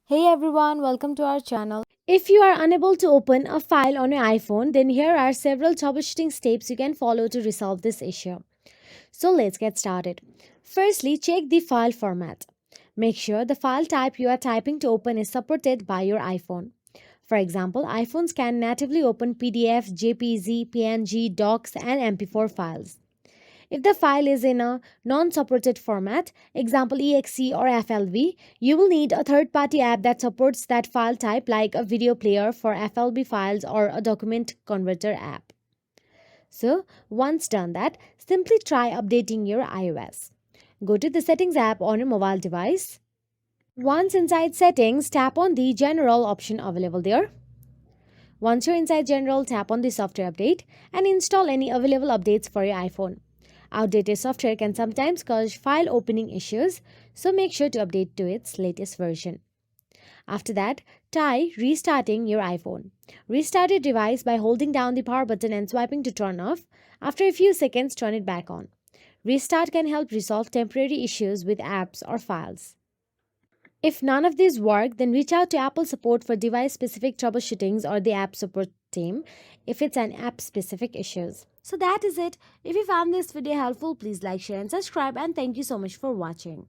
Hey everyone, welcome to our channel. If you are unable to open a file on your iPhone, then here are several troubleshooting steps you can follow to resolve this issue. So let's get started. Firstly, check the file format. Make sure the file type you are typing to open is supported by your iPhone. For example, iPhones can natively open PDF, JPG, PNG, docs, and MP4 files. If the file is in a non-supported format, example exe or FLV, you will need a third-party app that supports that file type like a video player for FLV files or a document converter app. So, once done that, simply try updating your iOS. Go to the Settings app on your mobile device. Once inside Settings, tap on the General option available there. Once you're inside General, tap on the Software Update and install any available updates for your iPhone. Outdated software can sometimes cause file opening issues, so make sure to update to its latest version. After that, try restarting your iPhone. Restart your device by holding down the power button and swiping to turn off. After a few seconds, turn it back on. Restart can help resolve temporary issues with apps or files. If none of these work, then reach out to Apple support for device specific troubleshootings or the app support team if it's an app specific issues. So that is it. If you found this video helpful, please like, share and subscribe, and thank you so much for watching.